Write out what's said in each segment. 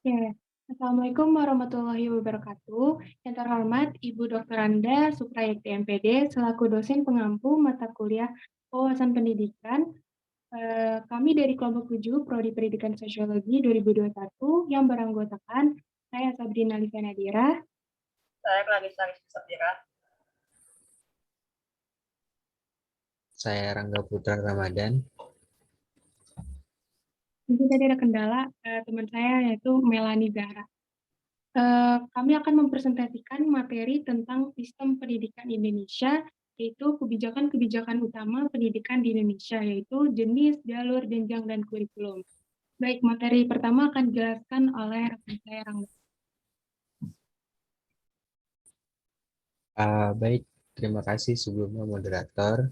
Oke. Assalamualaikum warahmatullahi wabarakatuh. Yang terhormat Ibu Dr. Anda Suprayekti MPD selaku dosen pengampu mata kuliah Wawasan Pendidikan. Kami dari kelompok 7 Prodi Pendidikan Sosiologi 2021 yang beranggotakan saya Sabrina Livia Nadira. Saya Clarissa Rizky Sapira. Saya Rangga Putra Ramadan. Mungkin tadi ada kendala teman saya yaitu Melani Zahra. Kami akan mempresentasikan materi tentang sistem pendidikan Indonesia, yaitu kebijakan-kebijakan utama pendidikan di Indonesia, yaitu jenis, jalur, jenjang, dan kurikulum. Baik, materi pertama akan dijelaskan oleh rekan saya, Rangga. Baik, terima kasih sebelumnya moderator.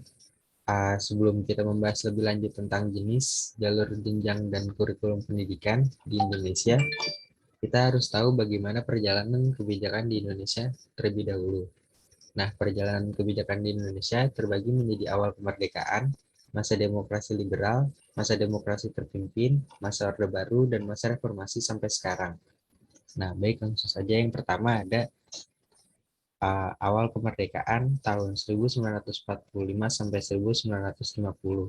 Sebelum kita membahas lebih lanjut tentang jenis, jalur jenjang, dan kurikulum pendidikan di Indonesia, kita harus tahu bagaimana perjalanan kebijakan di Indonesia terlebih dahulu. Nah, perjalanan kebijakan di Indonesia terbagi menjadi awal kemerdekaan, masa demokrasi liberal, masa demokrasi terpimpin, masa Orde Baru, dan masa reformasi sampai sekarang. Nah, baik, langsung saja. Yang pertama ada awal kemerdekaan tahun 1945 sampai 1950.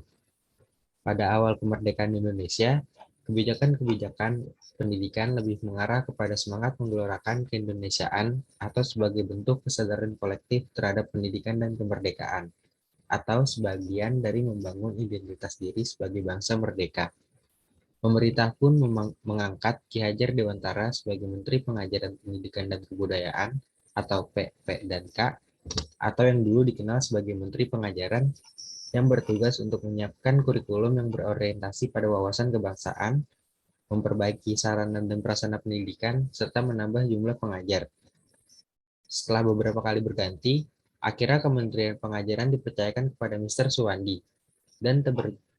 Pada awal kemerdekaan Indonesia, kebijakan-kebijakan pendidikan lebih mengarah kepada semangat menggelorakan keindonesiaan atau sebagai bentuk kesadaran kolektif terhadap pendidikan dan kemerdekaan, atau sebagian dari membangun identitas diri sebagai bangsa merdeka. Pemerintah pun mengangkat Ki Hajar Dewantara sebagai Menteri Pengajaran Pendidikan dan Kebudayaan atau PP dan K, atau yang dulu dikenal sebagai Menteri Pengajaran, yang bertugas untuk menyiapkan kurikulum yang berorientasi pada wawasan kebangsaan, memperbaiki sarana dan prasarana pendidikan, serta menambah jumlah pengajar. Setelah beberapa kali berganti, akhirnya Kementerian Pengajaran dipercayakan kepada Mr. Suwandi, dan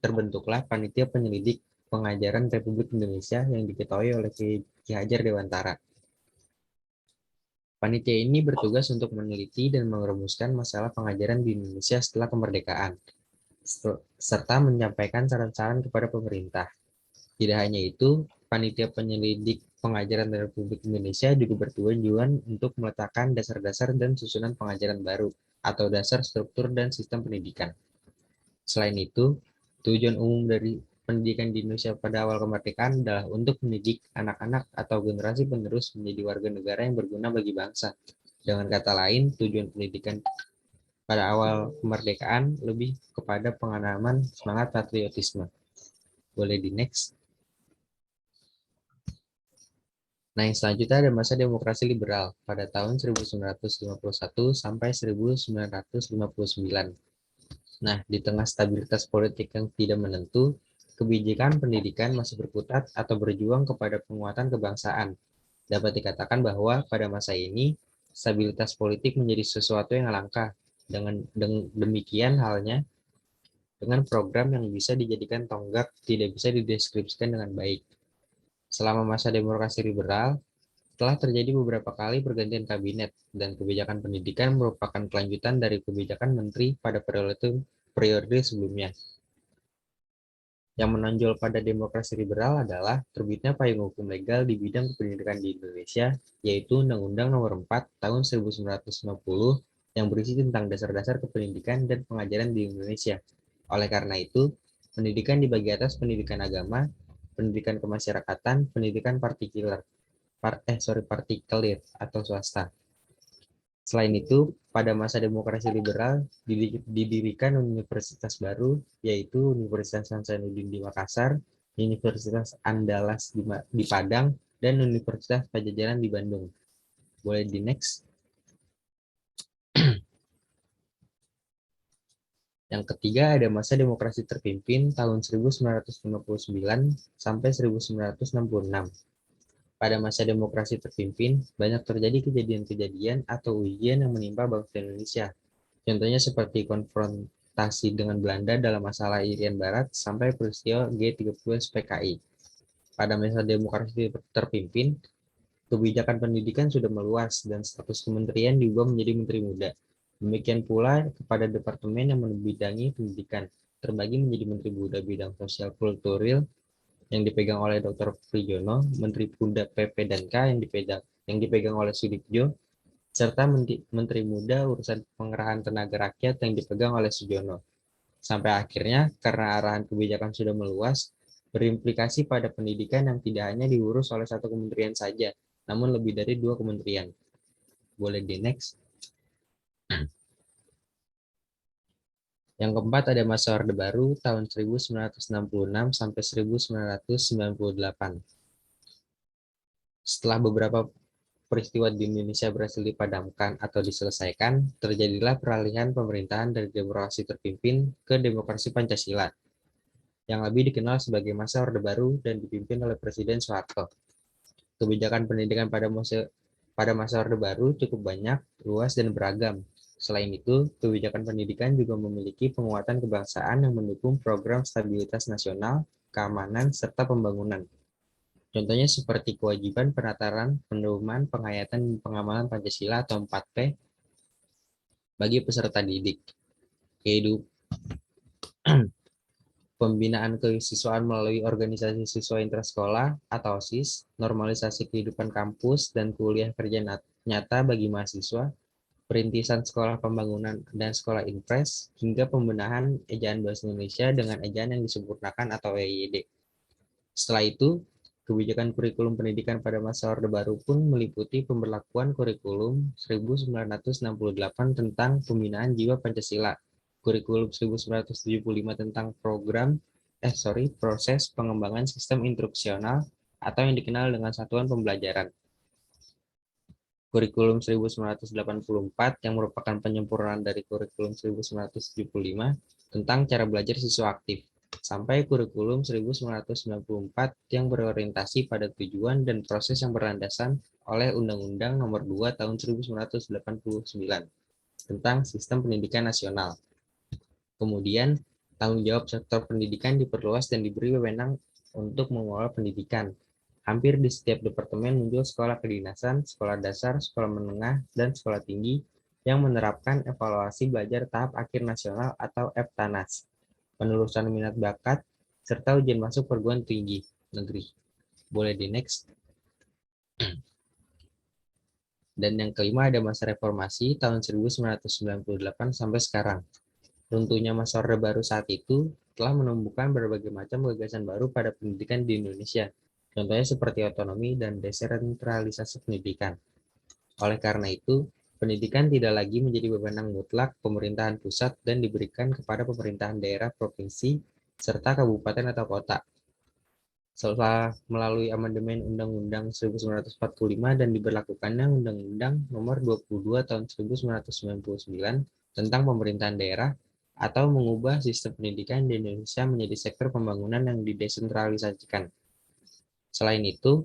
terbentuklah Panitia Penyelidik Pengajaran Republik Indonesia yang diketuai oleh Ki Hajar Dewantara. Panitia ini bertugas untuk meneliti dan merumuskan masalah pengajaran di Indonesia setelah kemerdekaan, serta menyampaikan saran-saran kepada pemerintah. Tidak hanya itu, Panitia Penyelidik Pengajaran Republik Indonesia juga bertujuan untuk meletakkan dasar-dasar dan susunan pengajaran baru atau dasar struktur dan sistem pendidikan. Selain itu, tujuan umum dari pendidikan di Indonesia pada awal kemerdekaan adalah untuk mendidik anak-anak atau generasi penerus menjadi warga negara yang berguna bagi bangsa. Dengan kata lain, tujuan pendidikan pada awal kemerdekaan lebih kepada penanaman semangat patriotisme. Boleh di next. Nah, yang selanjutnya ada masa demokrasi liberal pada tahun 1951 sampai 1959. Nah, di tengah stabilitas politik yang tidak menentu, kebijakan pendidikan masih berkutat atau berjuang kepada penguatan kebangsaan. Dapat dikatakan bahwa pada masa ini, stabilitas politik menjadi sesuatu yang langka. Dengan demikian halnya, dengan program yang bisa dijadikan tonggak tidak bisa dideskripsikan dengan baik. Selama masa demokrasi liberal, telah terjadi beberapa kali pergantian kabinet, dan kebijakan pendidikan merupakan kelanjutan dari kebijakan menteri pada periode sebelumnya. Yang menonjol pada demokrasi liberal adalah terbitnya payung hukum legal di bidang pendidikan di Indonesia, yaitu Undang-Undang Nomor 4 Tahun 1950 yang berisi tentang dasar-dasar kependidikan dan pengajaran di Indonesia. Oleh karena itu, pendidikan dibagi atas pendidikan agama, pendidikan kemasyarakatan, pendidikan partikelir atau swasta. Selain itu, pada masa demokrasi liberal didirikan universitas baru, yaitu Universitas Hasanuddin di Makassar, Universitas Andalas di Padang, dan Universitas Pajajaran di Bandung. Boleh di next. Yang ketiga ada masa demokrasi terpimpin tahun 1959 sampai 1966. Pada masa demokrasi terpimpin, banyak terjadi kejadian-kejadian atau ujian yang menimpa bangsa Indonesia. Contohnya seperti konfrontasi dengan Belanda dalam masalah Irian Barat sampai peristiwa G30 PKI. Pada masa demokrasi terpimpin, kebijakan pendidikan sudah meluas dan status kementerian diubah menjadi menteri muda. Demikian pula kepada departemen yang membidangi pendidikan, terbagi menjadi menteri muda bidang sosial kultural, yang dipegang oleh Dr. Prijono, Menteri Muda PP dan K yang dipegang oleh Sudipjo, serta Menteri Muda urusan pengerahan tenaga rakyat yang dipegang oleh Sujono. Sampai akhirnya, karena arahan kebijakan sudah meluas, berimplikasi pada pendidikan yang tidak hanya diurus oleh satu kementerian saja, namun lebih dari 2 kementerian. Boleh di next. Yang keempat ada masa Orde Baru tahun 1966 sampai 1998. Setelah beberapa peristiwa di Indonesia berhasil dipadamkan atau diselesaikan, terjadilah peralihan pemerintahan dari demokrasi terpimpin ke demokrasi Pancasila, yang lebih dikenal sebagai masa Orde Baru dan dipimpin oleh Presiden Soeharto. Kebijakan pendidikan pada masa Orde Baru cukup banyak, luas, dan beragam. Selain itu, kebijakan pendidikan juga memiliki penguatan kebangsaan yang mendukung program stabilitas nasional, keamanan, serta pembangunan. Contohnya seperti kewajiban penataran, pedoman, penghayatan, dan pengamalan Pancasila atau 4P bagi peserta didik. Pembinaan kesiswaan melalui organisasi siswa intrasekolah atau OSIS, normalisasi kehidupan kampus dan kuliah kerja nyata bagi mahasiswa, perintisan sekolah pembangunan dan sekolah impres, hingga pembenahan ejaan bahasa Indonesia dengan ejaan yang disempurnakan atau EYD. Setelah itu, kebijakan kurikulum pendidikan pada masa Orde Baru pun meliputi pemberlakuan kurikulum 1968 tentang pembinaan jiwa Pancasila, kurikulum 1975 tentang proses pengembangan sistem instruksional atau yang dikenal dengan satuan pembelajaran. Kurikulum 1984 yang merupakan penyempurnaan dari kurikulum 1975 tentang cara belajar siswa aktif, sampai kurikulum 1994 yang berorientasi pada tujuan dan proses yang berlandasan oleh Undang-Undang Nomor 2 Tahun 1989 tentang Sistem Pendidikan Nasional. Kemudian, tanggung jawab sektor pendidikan diperluas dan diberi wewenang untuk mengelola pendidikan. Hampir di setiap departemen muncul sekolah kedinasan, sekolah dasar, sekolah menengah, dan sekolah tinggi yang menerapkan evaluasi belajar tahap akhir nasional atau EBTANAS, penelusuran minat bakat, serta ujian masuk perguruan tinggi negeri. Boleh di next. Dan yang kelima ada masa reformasi tahun 1998 sampai sekarang. Runtuhnya masa Orde Baru saat itu telah menumbuhkan berbagai macam gagasan baru pada pendidikan di Indonesia. Contohnya seperti otonomi dan desentralisasi pendidikan. Oleh karena itu, pendidikan tidak lagi menjadi wewenang mutlak pemerintahan pusat dan diberikan kepada pemerintahan daerah, provinsi, serta kabupaten atau kota. Setelah melalui amandemen Undang-Undang 1945 dan diberlakukannya Undang-Undang Nomor 22 Tahun 1999 tentang pemerintahan daerah, atau mengubah sistem pendidikan di Indonesia menjadi sektor pembangunan yang didesentralisasikan. Selain itu,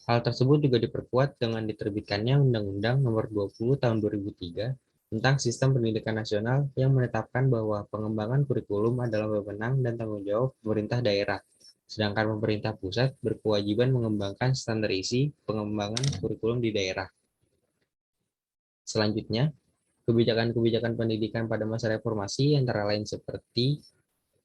hal tersebut juga diperkuat dengan diterbitkannya Undang-Undang Nomor 20 Tahun 2003 tentang Sistem Pendidikan Nasional yang menetapkan bahwa pengembangan kurikulum adalah wewenang dan tanggung jawab pemerintah daerah, sedangkan pemerintah pusat berkewajiban mengembangkan standar isi pengembangan kurikulum di daerah. Selanjutnya, kebijakan-kebijakan pendidikan pada masa reformasi antara lain seperti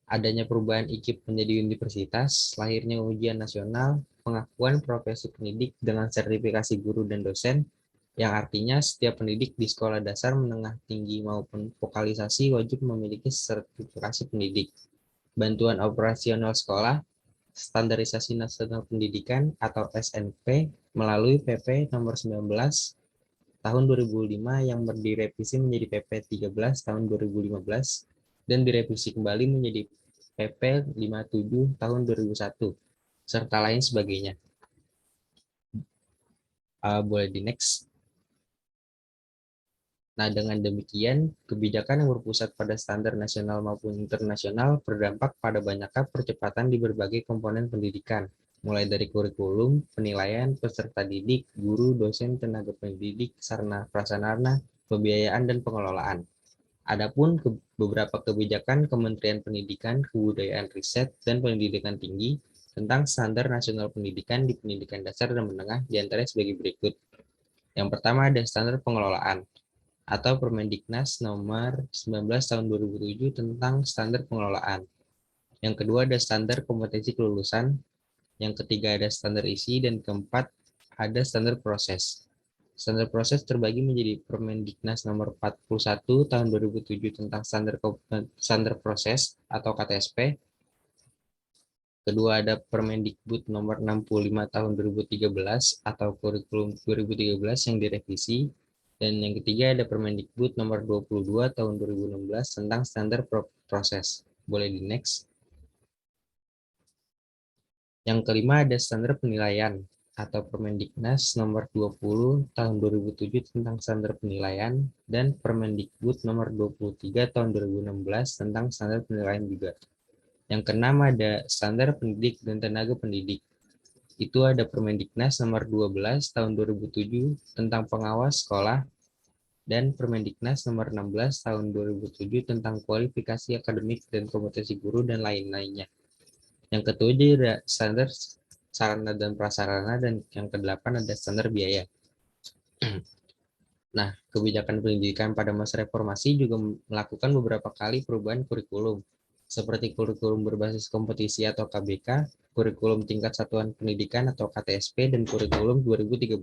adanya perubahan IKIP menjadi universitas, lahirnya ujian nasional, pengakuan profesi pendidik dengan sertifikasi guru dan dosen, yang artinya setiap pendidik di sekolah dasar, menengah tinggi maupun vokalisasi wajib memiliki sertifikasi pendidik, bantuan operasional sekolah, standarisasi nasional pendidikan atau SNP melalui PP nomor 19 tahun 2005 yang direvisi menjadi PP 13 tahun 2015 dan direvisi kembali menjadi PP 57 tahun 2001 serta lain sebagainya. Boleh di next. Nah, dengan demikian, kebijakan yang berpusat pada standar nasional maupun internasional berdampak pada banyaknya percepatan di berbagai komponen pendidikan, mulai dari kurikulum, penilaian, peserta didik, guru, dosen, tenaga pendidik, sarana prasarana, pembiayaan, dan pengelolaan. Adapun beberapa kebijakan Kementerian Pendidikan, Kebudayaan, Riset, dan Pendidikan Tinggi tentang standar nasional pendidikan di pendidikan dasar dan menengah diantaranya sebagai berikut. Yang pertama ada standar pengelolaan atau Permendiknas nomor 19 tahun 2007 tentang standar pengelolaan. Yang kedua ada standar kompetensi kelulusan Yang ketiga ada standar isi, dan keempat ada standar proses. Standar proses terbagi menjadi Permendiknas nomor 41 tahun 2007 tentang standar proses atau KTSP. Kedua ada Permendikbud nomor 65 tahun 2013 atau kurikulum 2013 yang direvisi. Dan yang ketiga ada Permendikbud nomor 22 tahun 2016 tentang standar proses. Boleh di next. Yang kelima ada standar penilaian atau Permendiknas nomor 20 tahun 2007 tentang standar penilaian, dan Permendikbud nomor 23 tahun 2016 tentang standar penilaian juga. Yang keenam ada standar pendidik dan tenaga pendidik. Itu ada Permendiknas nomor 12 tahun 2007 tentang pengawas sekolah, dan Permendiknas nomor 16 tahun 2007 tentang kualifikasi akademik dan kompetisi guru dan lain-lainnya. Yang ketujuh ada standar sarana dan prasarana, dan yang kedelapan ada standar biaya. Nah, kebijakan pendidikan pada masa reformasi juga melakukan beberapa kali perubahan kurikulum, seperti kurikulum berbasis kompetisi atau KBK, kurikulum tingkat satuan pendidikan atau KTSP, dan kurikulum 2013,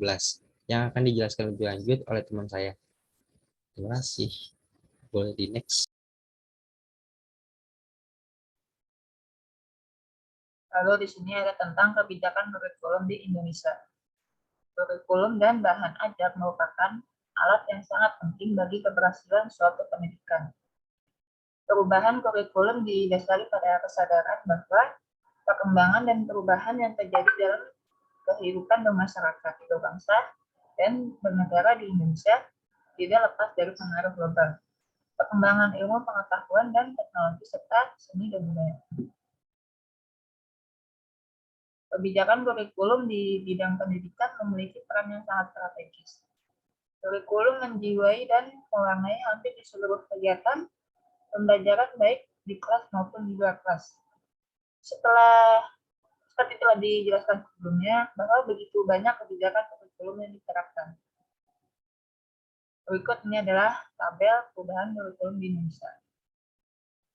yang akan dijelaskan lebih lanjut oleh teman saya. Terima kasih. Boleh di next. Lalu di sini ada tentang kebijakan kurikulum di Indonesia. Kurikulum dan bahan ajar merupakan alat yang sangat penting bagi keberhasilan suatu pendidikan. Perubahan kurikulum didasari pada kesadaran bahwa perkembangan dan perubahan yang terjadi dalam kehidupan bermasyarakat, berbangsa, dan bernegara di Indonesia tidak lepas dari pengaruh global, perkembangan ilmu pengetahuan dan teknologi, serta seni dan budaya. Kebijakan kurikulum di bidang pendidikan memiliki peran yang sangat strategis. Kurikulum menjiwai dan mewarnai hampir di seluruh kegiatan pembelajaran baik di kelas maupun di luar kelas. Seperti telah dijelaskan sebelumnya, bahwa begitu banyak kebijakan kurikulum yang diterapkan. Berikut ini adalah tabel perubahan kurikulum di Indonesia.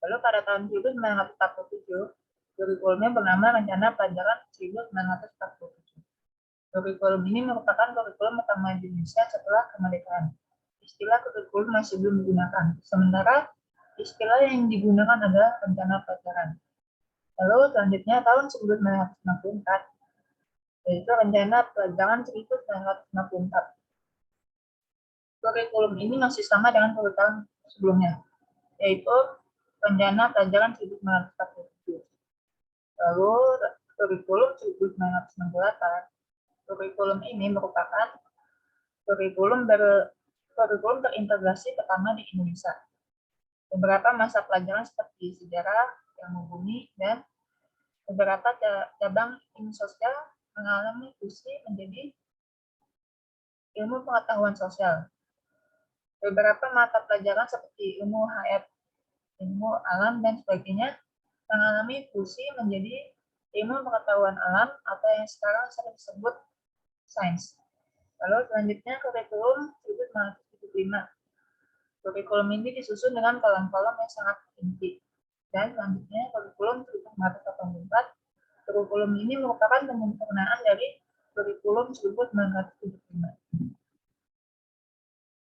Lalu pada tahun 1947, kurikulumnya bernama Rencana Pelajaran 1947. Kurikulum ini merupakan kurikulum pertama di Indonesia setelah kemerdekaan. Istilah kurikulum masih belum digunakan, sementara istilah yang digunakan adalah rencana pelajaran. Lalu selanjutnya tahun 1964, yaitu Rencana Pelajaran 1964. Kurikulum ini masih sama dengan kurikulum sebelumnya, yaitu Rencana Pelajaran 1947. Lalu kurikulum 1968, kurikulum ini merupakan kurikulum terintegrasi pertama di Indonesia. Beberapa masa pelajaran seperti sejarah, ilmu bumi, dan beberapa cabang ilmu sosial mengalami fusi menjadi ilmu pengetahuan sosial. Beberapa mata pelajaran seperti ilmu hayat, ilmu alam, dan sebagainya mengalami fusi menjadi ilmu pengetahuan alam atau yang sekarang sering disebut sains. Lalu selanjutnya kurikulum 1975. Kurikulum ini disusun dengan kolom-kolom yang sangat rinci. Dan selanjutnya kurikulum 1984. Kurikulum ini merupakan penyempurnaan dari kurikulum 1975.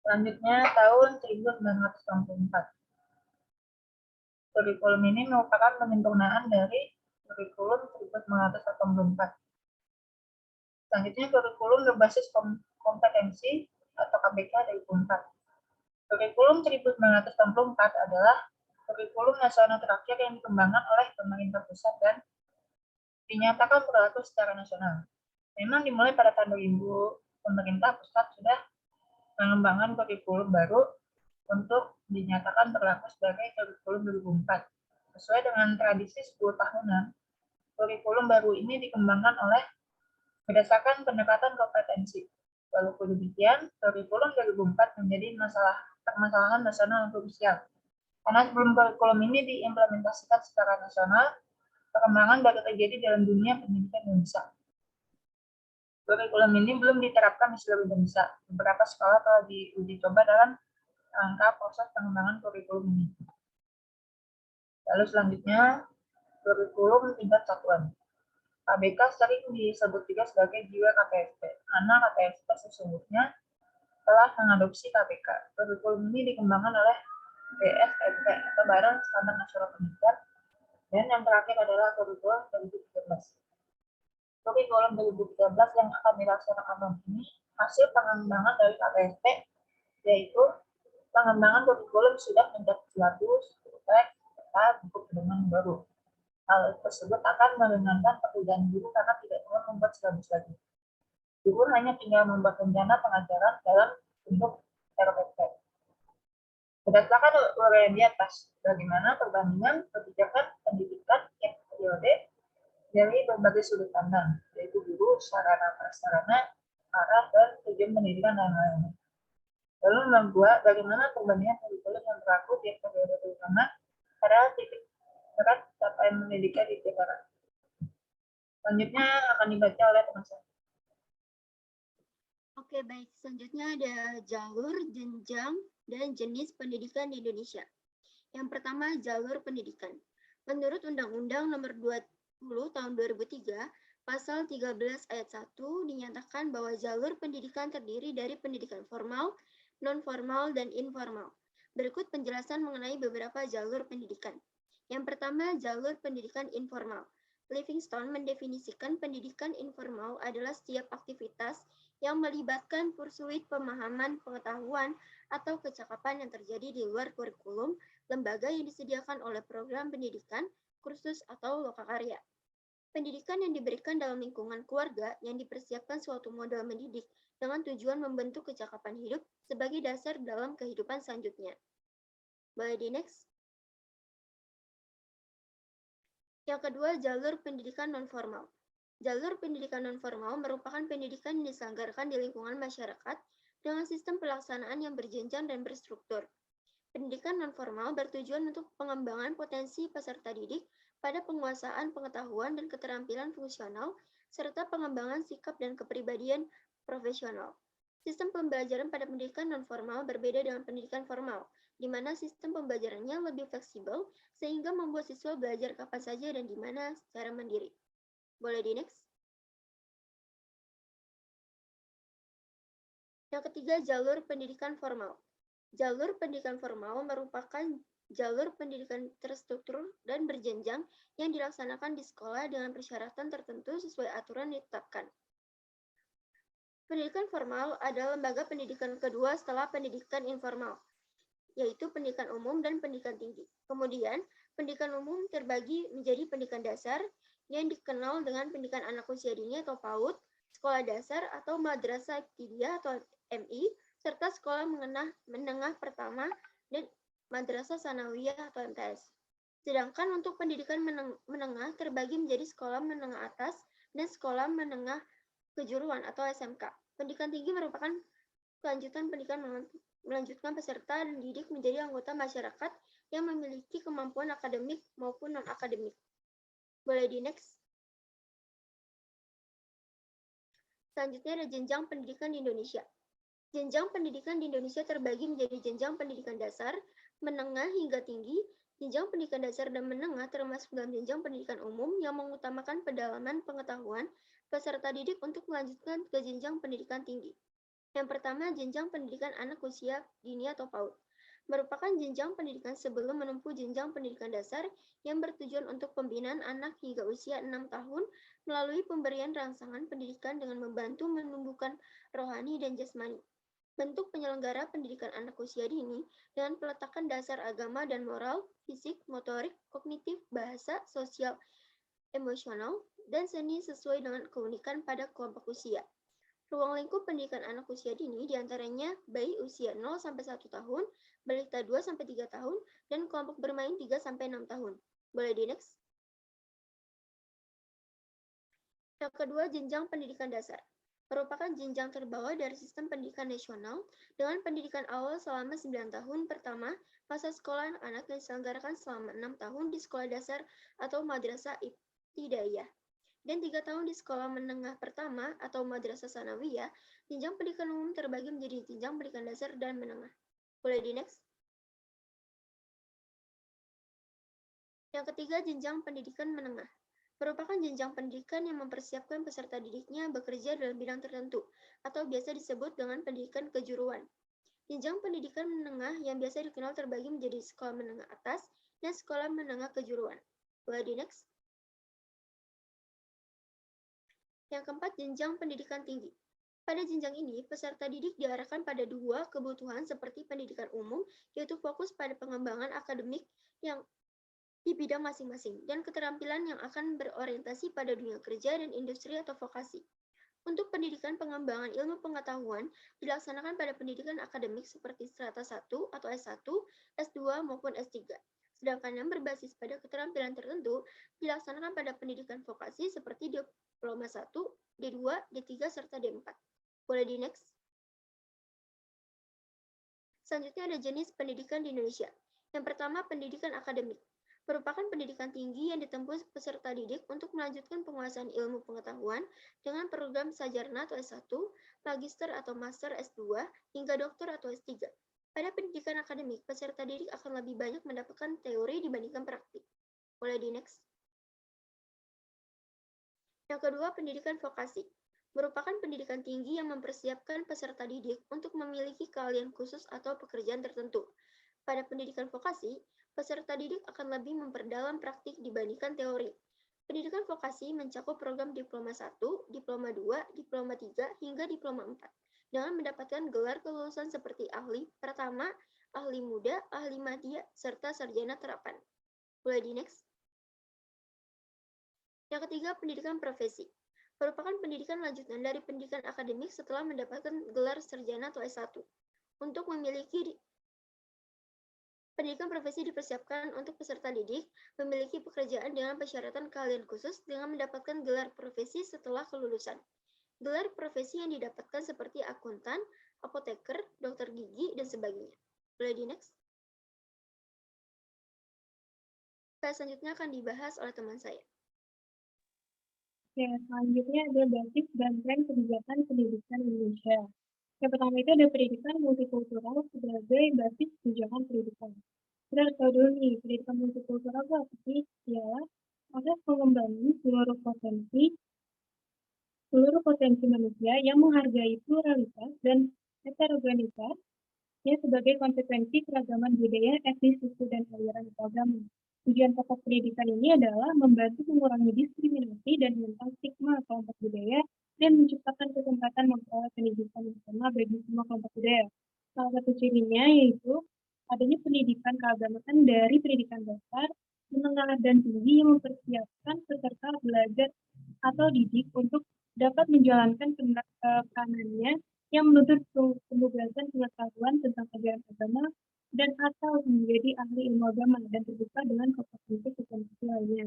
Selanjutnya tahun 1994. Kurikulum ini merupakan penyempurnaan dari kurikulum 1984. Selanjutnya kurikulum berbasis kompetensi atau KBK dari UNPAD. Kurikulum 1964 adalah kurikulum nasional terakhir yang dikembangkan oleh pemerintah pusat dan dinyatakan berlaku secara nasional. Memang dimulai pada tahun 2000, pemerintah pusat sudah mengembangkan kurikulum baru untuk dinyatakan berlaku sebagai kurikulum 2004. Sesuai dengan tradisi 10 tahunan, kurikulum baru ini dikembangkan berdasarkan pendekatan kompetensi. Walaupun demikian, kurikulum 2004 menjadi permasalahan nasional yang krusial. Karena sebelum kurikulum ini diimplementasikan secara nasional, perkembangan baru terjadi dalam dunia pendidikan Indonesia. Kurikulum ini belum diterapkan di seluruh Indonesia. Beberapa sekolah telah diuji coba dalam rangka proses pengembangan kurikulum ini. Lalu selanjutnya, kurikulum tingkat satuan. KBK sering disebut juga sebagai jiwa KTSP, karena KTSP sesungguhnya telah mengadopsi KBK. Kurikulum ini dikembangkan oleh BSMP atau Badan Standar Nasional Pendidikan, dan yang terakhir adalah kurikulum 2013. Kurikulum 2013 yang akan dilaksanakan tahun ini hasil pengembangan dari KTSP, yaitu pengembangan kurikulum sudah menjadi silabus, teks, serta buku pedoman baru. Hal tersebut akan meringankan pekerjaan guru karena tidak perlu membuat silabus lagi. Guru hanya tinggal membuat rencana pengajaran dalam bentuk RPP. Berdasarkan uraian di atas, bagaimana perbandingan kebijakan pendidikan tiap periode dari berbagai sudut pandang, yaitu guru, sarana prasarana, arah, dan tujuan pendidikan dan lain-lain. Lalu membuat bagaimana perbandingan kurikulum yang berlaku tiap periode, terutama pada titik berat capaian pendidikan di tiap arah. Selanjutnya akan dibaca oleh teman saya. Oke, baik. Selanjutnya ada jalur, jenjang, dan jenis pendidikan di Indonesia. Yang pertama, jalur pendidikan. Menurut Undang-Undang Nomor 20 Tahun 2003, Pasal 13 Ayat 1 dinyatakan bahwa jalur pendidikan terdiri dari pendidikan formal, non-formal, dan informal. Berikut penjelasan mengenai beberapa jalur pendidikan. Yang pertama, jalur pendidikan informal. Livingstone mendefinisikan pendidikan informal adalah setiap aktivitas yang melibatkan pursuit pemahaman, pengetahuan, atau kecakapan yang terjadi di luar kurikulum, lembaga yang disediakan oleh program pendidikan, kursus, atau lokakarya. Pendidikan yang diberikan dalam lingkungan keluarga yang dipersiapkan suatu model mendidik dengan tujuan membentuk kecakapan hidup sebagai dasar dalam kehidupan selanjutnya. Boleh di next? Yang kedua, jalur pendidikan non-formal. Jalur pendidikan non-formal merupakan pendidikan yang diselenggarakan di lingkungan masyarakat dengan sistem pelaksanaan yang berjenjang dan berstruktur. Pendidikan non-formal bertujuan untuk pengembangan potensi peserta didik pada penguasaan pengetahuan dan keterampilan fungsional, serta pengembangan sikap dan kepribadian profesional. Sistem pembelajaran pada pendidikan non-formal berbeda dengan pendidikan formal, di mana sistem pembelajarannya lebih fleksibel, sehingga membuat siswa belajar kapan saja dan di mana secara mandiri. Boleh di next? Yang ketiga, jalur pendidikan formal. Jalur pendidikan formal merupakan jalur pendidikan terstruktur dan berjenjang yang dilaksanakan di sekolah dengan persyaratan tertentu sesuai aturan yang ditetapkan. Pendidikan formal adalah lembaga pendidikan kedua setelah pendidikan informal, yaitu pendidikan umum dan pendidikan tinggi. Kemudian, pendidikan umum terbagi menjadi pendidikan dasar yang dikenal dengan pendidikan anak usia dini atau PAUD, sekolah dasar atau madrasah ibtidaiyah atau MI, serta sekolah menengah pertama dan madrasah sanawiyah atau MTS. Sedangkan untuk pendidikan menengah terbagi menjadi sekolah menengah atas dan sekolah menengah kejuruan atau SMK. Pendidikan tinggi merupakan kelanjutan pendidikan melanjutkan peserta dan didik menjadi anggota masyarakat yang memiliki kemampuan akademik maupun non-akademik. Boleh di next? Selanjutnya ada jenjang pendidikan di Indonesia. Jenjang pendidikan di Indonesia terbagi menjadi jenjang pendidikan dasar, menengah hingga tinggi. Jenjang pendidikan dasar dan menengah termasuk dalam jenjang pendidikan umum yang mengutamakan pendalaman pengetahuan peserta didik untuk melanjutkan ke jenjang pendidikan tinggi. Yang pertama, jenjang pendidikan anak usia dini atau PAUD. Merupakan jenjang pendidikan sebelum menempuh jenjang pendidikan dasar yang bertujuan untuk pembinaan anak hingga usia 6 tahun melalui pemberian rangsangan pendidikan dengan membantu menumbuhkan rohani dan jasmani. Bentuk penyelenggara pendidikan anak usia dini dengan peletakan dasar agama dan moral, fisik, motorik, kognitif, bahasa, sosial, emosional, dan seni sesuai dengan keunikan pada kelompok usia. Ruang lingkup pendidikan anak usia dini diantaranya bayi usia 0-1 tahun, balita 2-3 tahun, dan kelompok bermain 3-6 tahun. Boleh di next? Yang kedua, jenjang pendidikan dasar. Merupakan jenjang terbawah dari sistem pendidikan nasional dengan pendidikan awal selama 9 tahun pertama, masa sekolah anak-anak yang diselenggarakan selama 6 tahun di sekolah dasar atau madrasah ibtidaiyah, dan 3 tahun di sekolah menengah pertama atau madrasah sanawiyah. Jenjang pendidikan umum terbagi menjadi jenjang pendidikan dasar dan menengah. Boleh di next? Yang ketiga, jenjang pendidikan menengah. merupakan jenjang pendidikan yang mempersiapkan peserta didiknya bekerja dalam bidang tertentu, atau biasa disebut dengan pendidikan kejuruan. Jenjang pendidikan menengah yang biasa dikenal terbagi menjadi sekolah menengah atas dan sekolah menengah kejuruan. Boleh di next. Yang keempat, jenjang pendidikan tinggi. Pada jenjang ini, peserta didik diarahkan pada dua kebutuhan seperti pendidikan umum, yaitu fokus pada pengembangan akademik yang di bidang masing-masing, dan keterampilan yang akan berorientasi pada dunia kerja dan industri atau vokasi. Untuk pendidikan pengembangan ilmu pengetahuan dilaksanakan pada pendidikan akademik seperti strata 1 atau S1, S2 maupun S3. Sedangkan yang berbasis pada keterampilan tertentu dilaksanakan pada pendidikan vokasi seperti diploma 1, D2, D3, serta D4. Boleh di next. Selanjutnya ada jenis pendidikan di Indonesia. Yang pertama, pendidikan akademik. Merupakan pendidikan tinggi yang ditempuh peserta didik untuk melanjutkan penguasaan ilmu pengetahuan dengan program sarjana atau S1, magister atau master S2, hingga doktor atau S3. Pada pendidikan akademik, peserta didik akan lebih banyak mendapatkan teori dibandingkan praktik. Boleh di next. Yang kedua, pendidikan vokasi. Merupakan pendidikan tinggi yang mempersiapkan peserta didik untuk memiliki keahlian khusus atau pekerjaan tertentu. Pada pendidikan vokasi, peserta didik akan lebih memperdalam praktik dibandingkan teori. Pendidikan vokasi mencakup program diploma 1, diploma 2, diploma 3, hingga diploma 4, dengan mendapatkan gelar kelulusan seperti ahli pertama, ahli muda, ahli madya, serta sarjana terapan. Boleh di next. Yang ketiga, pendidikan profesi. Merupakan pendidikan lanjutan dari pendidikan akademik setelah mendapatkan gelar sarjana atau S1. Untuk memiliki pendidikan profesi dipersiapkan untuk peserta didik memiliki pekerjaan dengan persyaratan keahlian khusus dengan mendapatkan gelar profesi setelah kelulusan. Gelar profesi yang didapatkan seperti akuntan, apoteker, dokter gigi, dan sebagainya. Boleh di next. Selanjutnya akan dibahas oleh teman saya. Oke, selanjutnya ada basis dan tren kebijakan pendidikan Indonesia. Yang pertama itu ada pendidikan multikultural sebagai basis kebijakan pendidikan. Kita harus tahu dulu nih, pendidikan multikultural itu apa sih? Ialah proses pengembangan seluruh potensi manusia yang menghargai pluralitas dan heterogenitas ya, sebagai konsekuensi keragaman budaya, etnis, suku, dan aliran agama. Tujuan pokok pendidikan ini adalah membantu mengurangi diskriminasi dan menentang stigma kelompok budaya dan menciptakan kesempatan memperoleh pendidikan yang sama bagi semua kelompok budaya. Salah satu cirinya yaitu adanya pendidikan keagamaan dari pendidikan dasar, menengah, dan tinggi yang mempersiapkan peserta belajar atau didik untuk dapat menjalankan penekanannya yang menuntut pembebasan pengetahuan tentang ajaran agama dan atau menjadi ahli ilmu agama dan terbuka dengan kompetensi lainnya.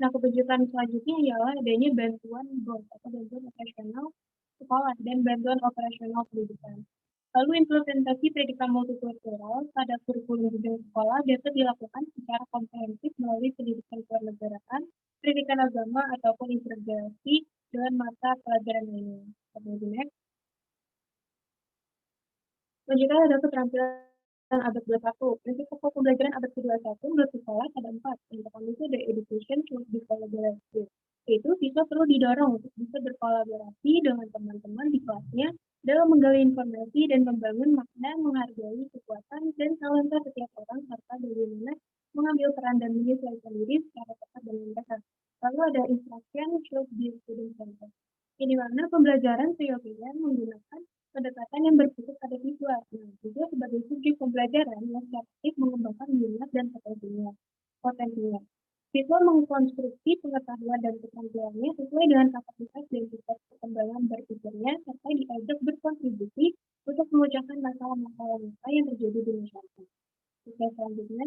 Nah, kebijakan selanjutnya ialah adanya bantuan BOS atau bantuan operasional sekolah dan bantuan operasional pendidikan. Lalu implementasi pendidikan multikultural pada kurikulum jenjang sekolah dapat dilakukan secara komprehensif melalui pendidikan kewarganegaraan, pendidikan agama, ataupun integrasi dengan mata pelajaran lainnya. Kemudian, selanjutnya ada keterampilan abad 21. Prinsip pokok pembelajaran abad ke-21 menurut sekolah ada 4. Yang pertama itu ada education should be collaborative. Yaitu siswa perlu didorong untuk bisa berkolaborasi dengan teman-teman di kelasnya dalam menggali informasi dan membangun makna, menghargai kekuatan dan talenta setiap orang serta bagaimana mengambil peran dan menyesuaikan diri secara tepat dengan mereka. Lalu ada instruction should be student centered. Ini mana pembelajaran seyogianya menggunakan pendekatan yang berfokus pada siswa. Nah, siswa sebagai subjek pembelajaran yang secara aktif mengembangkan minat dan potensinya. Siswa mengkonstruksi pengetahuan dan keterampilannya sesuai dengan kapasitas dan tingkat perkembangan berpikirnya serta diajak berkontribusi untuk memecahkan masalah-masalah yang terjadi di masyarakat. Oke, selanjutnya.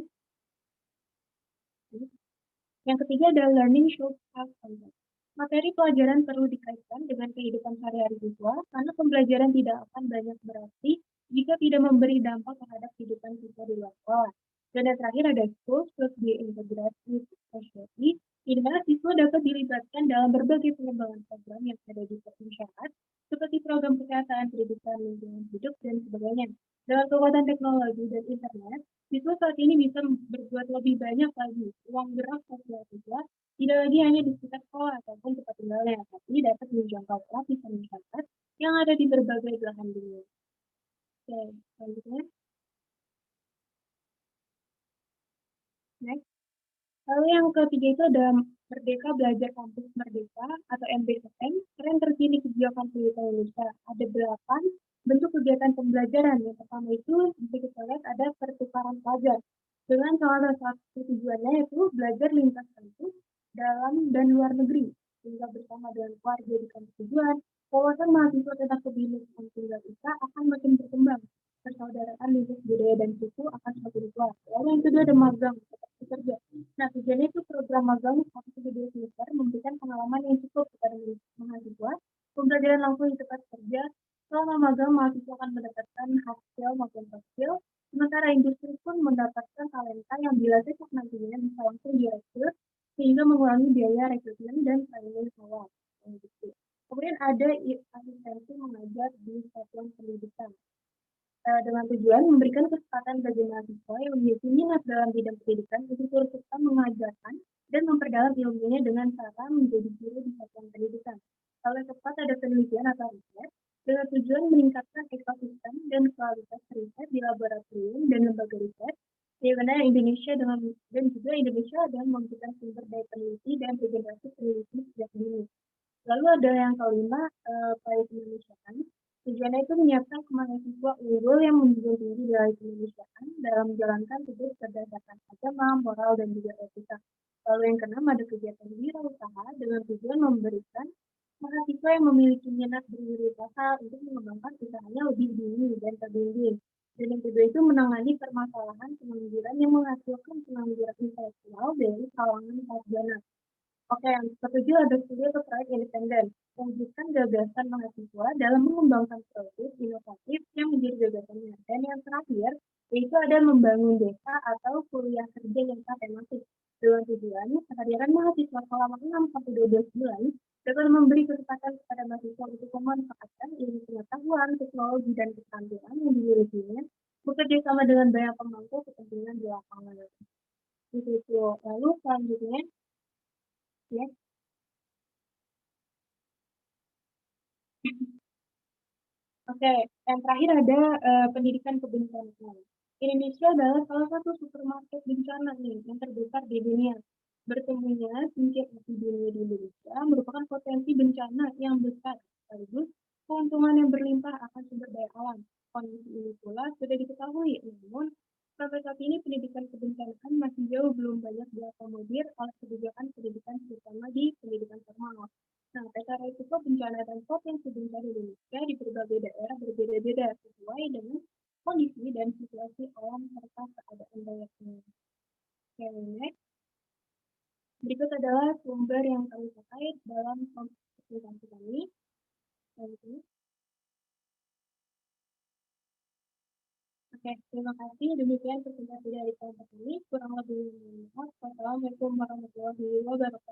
Yang ketiga adalah learning should have content. Materi pelajaran perlu dikaitkan dengan kehidupan sehari-hari siswa karena pembelajaran tidak akan banyak berarti jika tidak memberi dampak terhadap kehidupan siswa di luar sekolah. Dan yang terakhir ada schools should be integrated socially, di mana siswa dapat dilibatkan dalam berbagai pengembangan program yang ada di masyarakat, seperti program kesehatan, pendidikan, lingkungan hidup, dan sebagainya. Dengan kekuatan teknologi dan internet, siswa saat ini bisa berbuat lebih banyak lagi ruang gerak sosial siswa Tidak lagi hanya di sekitar sekolah ataupun tempat tinggalnya, tapi dapat menjangkau lapisan masyarakat yang ada di berbagai belahan dunia. Oke, selanjutnya. Next. Lalu yang ketiga itu ada Merdeka Belajar Kampus Merdeka atau MBKM, tren terkini kebijakan pendidikan Indonesia. Ada 8 bentuk kegiatan pembelajaran. Yang pertama itu bisa kita lihat ada pertukaran pelajar. Dengan salah satu tujuannya yaitu belajar lintas kampus dalam dan luar negeri. Sehingga bersama dengan keluarga di kampus tujuan, wawasan mahasiswa tentang kebinekaan tunggal ika akan makin berkembang. Persaudaraan lintas budaya dan suku akan semakin kuat. Lalu yang kedua ada magang atau bekerja. Nah, tujuannya itu program magang 1-2 semester memberikan pengalaman yang cukup kepada mahasiswa, pembelajaran langsung di tempat kerja. Selama magang, mahasiswa akan mendapatkan hard skill maupun soft skill, sementara industri pun mendapatkan talenta yang bila cocok nantinya bisa langsung direkrut, sehingga mengurangi biaya rekrutmen dan training awal. Gitu. Kemudian ada asistensi mengajar di satuan pendidikan. Dengan tujuan memberikan kesempatan bagi mahasiswa yang memiliki minat dalam bidang pendidikan untuk turut serta mengajarkan dan memperdalam ilmunya dengan cara menjadi guru di satuan pendidikan. Kalau tepat ada penelitian atau riset dengan tujuan meningkatkan ekosistem dan kualitas riset di laboratorium dan lembaga riset, di mana Indonesia dan juga Indonesia dengan memberikan sumber daya peneliti dan regenerasi peneliti sejak dini. Lalu ada yang kelima, kemanusiaan. Tujuannya itu menyiapkan mahasiswa unggul yang menjunjung tinggi nilai kemanusiaan dalam menjalankan tugas berdasarkan agama, moral, dan juga etika. Lalu yang keenam ada kegiatan wirausaha dengan tujuan memberikan mahasiswa yang memiliki minat berwirausaha untuk mengembangkan usahanya lebih dini dan terbimbing. Dan yang kedua itu menangani permasalahan pengangguran yang menghasilkan pengangguran intelektual dari kalangan sarjana. Oke, yang ketujuh ada studi atau proyek independen, mewujudkan gagasan mahasiswa dalam mengembangkan produk inovatif yang menjadi gagasannya. Dan yang terakhir, yaitu ada membangun desa atau kuliah kerja yang tematik. Dengan tujuan, kehadiran mahasiswa selama 6-12 bulan dapat memberi kesempatan kepada mahasiswa untuk memanfaatkan ilmu pengetahuan, teknologi, dan keterampilan yang dimilikinya, bekerja sama dengan banyak pemangku kepentingan di lapangan. Itu. Lalu selanjutnya, ya. Oke, yang terakhir ada pendidikan kebencanaan. Indonesia adalah salah satu supermarket bencana nih yang terbesar di dunia. Bertemunya tingkat epidemi di Indonesia merupakan potensi bencana yang besar, sekaligus keuntungan yang berlimpah akan sumber daya alam. Kondisi ini pula sudah diketahui, namun sampai saat ini pendidikan kebencanaan masih jauh belum banyak diakomodir oleh kebijakan pendidikan terutama di pendidikan formal. Nah, peta risiko bencana dan potensi bencana Indonesia di berbagai daerah berbeda-beda sesuai dengan kondisi dan situasi alam serta keadaan daerahnya. Oke, next. Berikut adalah sumber yang kami pakai dalam presentasi kami. Oke, terima kasih. Demikian presentasi dari kelompok ini. Kurang lebih, wassalamualaikum warahmatullahi wabarakatuh.